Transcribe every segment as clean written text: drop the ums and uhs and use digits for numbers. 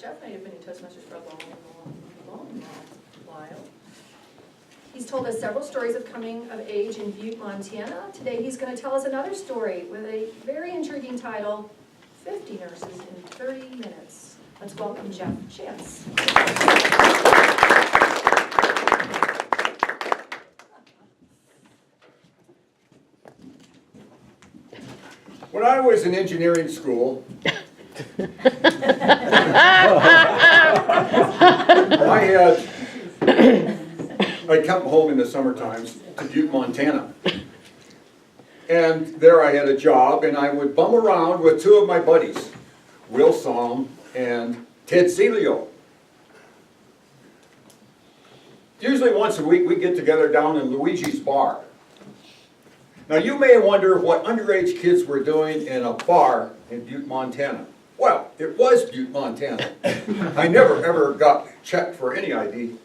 Geoff and I have been in Toastmasters for a long while. He's told us several stories of coming of age in Butte, Montana. Today he's going to tell us another story with a very intriguing title, 50 Nurses in 30 Minutes. Let's welcome Geoff Chance. When I was in engineering school, I'd come home in the summer times to Butte, Montana. And there I had a job, and I would bum around with two of my buddies, Will Somm and Ted Celio. Usually once a week we get together down in Luigi's bar. Now you may wonder what underage kids were doing in a bar in Butte, Montana. Well, it was Butte, Montana. I never ever got checked for any ID.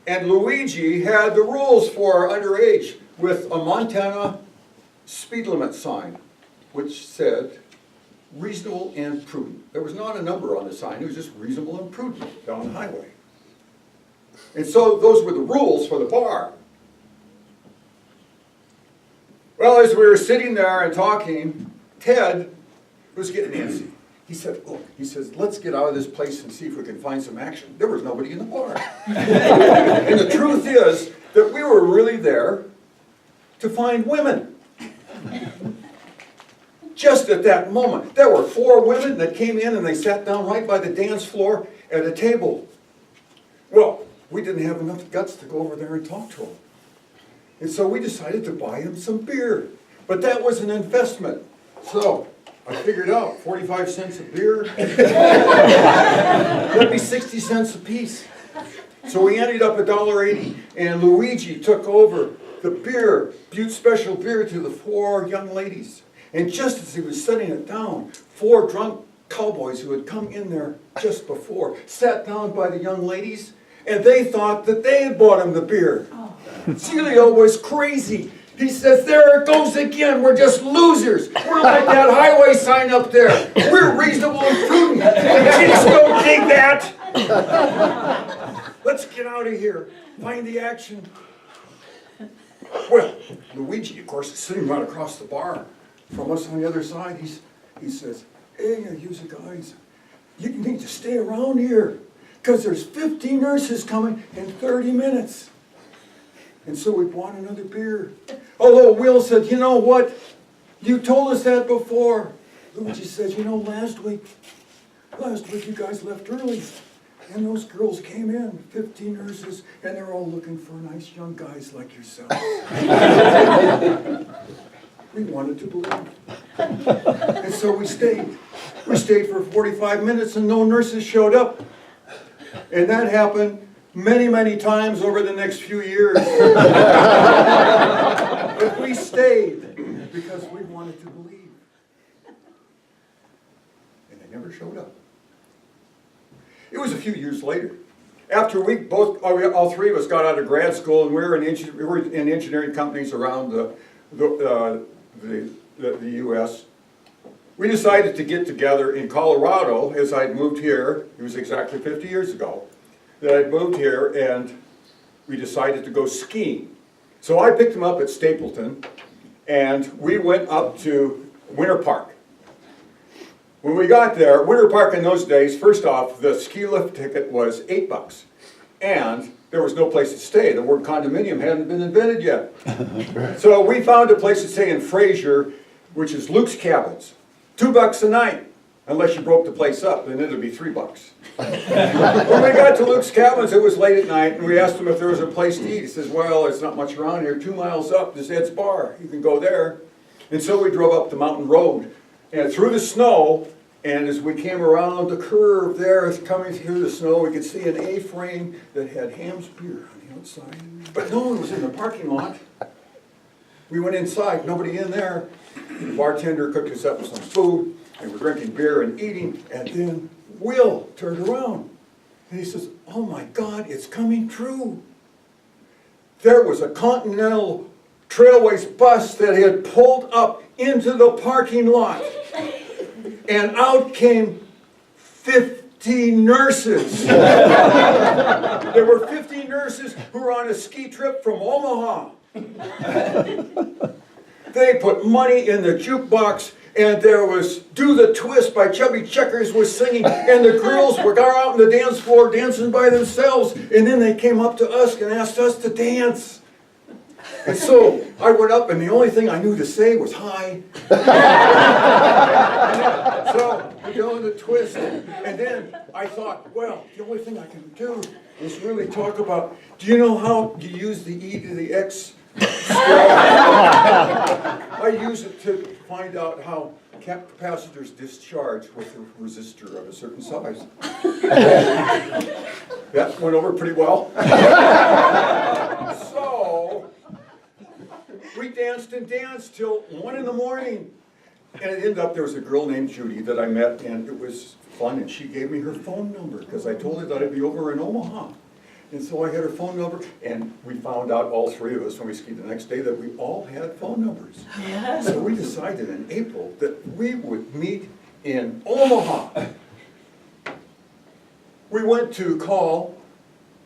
And Luigi had the rules for underage with a Montana speed limit sign, which said reasonable and prudent. There was not a number on the sign, it was just reasonable and prudent down the highway. And so those were the rules for the bar. Well, as we were sitting there and talking, Ted was getting antsy. He said, let's get out of this place and see if we can find some action. There was nobody in the bar. And the truth is that we were really there to find women. Just at that moment, there were 4 women that came in and they sat down right by the dance floor at a table. Well, we didn't have enough guts to go over there and talk to them. And so we decided to buy them some beer. But that was an investment. So I figured out 45 cents a beer. That'd be 60 cents a piece. So we ended up $1.80, and Luigi took over the beer, Butte Special beer, to the 4 young ladies. And just as he was setting it down, 4 drunk cowboys who had come in there just before sat down by the young ladies, and they thought that they had bought him the beer. Celio was crazy. He says, there it goes again. We're just losers. We're like that highway sign up there. We're reasonable and prudent. Kids don't dig that. Let's get out of here. Find the action. Well, Luigi, of course, is sitting right across the bar from us on the other side. He says, hey, you guys, you need to stay around here because there's 50 nurses coming in 30 minutes. And so we bought another beer. Although Will said, you know what? You told us that before. Luigi says, last week you guys left early. And those girls came in, 15 nurses, and they're all looking for nice young guys like yourself. We wanted to believe. And so we stayed. We stayed for 45 minutes and no nurses showed up. And that happened many, many times over the next few years. But we stayed because we wanted to believe. And they never showed up. It was a few years later. After we all 3 of us got out of grad school, and we were in engineering companies around the U.S., we decided to get together in Colorado as I'd moved here. It was exactly 50 years ago that I'd moved here, and we decided to go skiing. So I picked him up at Stapleton, and we went up to Winter Park. When we got there, Winter Park in those days, first off, the ski lift ticket was $8. And there was no place to stay. The word condominium hadn't been invented yet. So we found a place to stay in Fraser, which is Luke's Cabins. $2 a night. Unless you broke the place up, then it'd be $3. When we got to Luke's Cabins, it was late at night, and we asked him if there was a place to eat. He says, well, there's not much around here. 2 miles up, there's Ed's Bar. You can go there. And so we drove up the mountain road, and through the snow, and as we came around the curve there, coming through the snow, we could see an A-frame that had Ham's beer on the outside. But no one was in the parking lot. We went inside, nobody in there. The bartender cooked us up some food, and we're drinking beer and eating, and then Will turned around, and he says, oh my God, it's coming true. There was a Continental Trailways bus that had pulled up into the parking lot, and out came 50 50 nurses. There were 50 nurses who were on a ski trip from Omaha. They put money in the jukebox, and there was Do the Twist by Chubby Checkers was singing, and the girls were out on the dance floor dancing by themselves, and then they came up to us and asked us to dance. And so I went up, and the only thing I knew to say was hi. So we're doing the twist, and then I thought, well, the only thing I can do is really talk about, do you know how you use the E to the X? I use it to find out how capacitors discharge with a resistor of a certain size. That went over pretty well. So we danced and danced till 1 in the morning. And it ended up, there was a girl named Judy that I met, and it was fun, and she gave me her phone number, because I told her that I'd be over in Omaha. And so I had her phone number, and we found out, all three of us, when we skied the next day, that we all had phone numbers. Yeah. So we decided in April that we would meet in Omaha. We went to call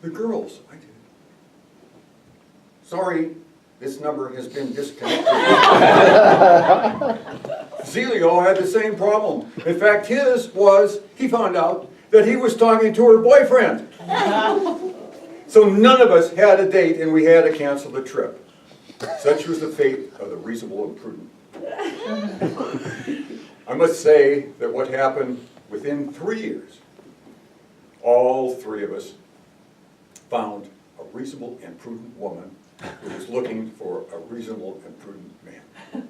the girls. I did. Sorry, this number has been disconnected. Zelio had the same problem. In fact, he found out that he was talking to her boyfriend. So none of us had a date, and we had to cancel the trip. Such was the fate of the reasonable and prudent. I must say that what happened within 3 years, all three of us found a reasonable and prudent woman who was looking for a reasonable and prudent man.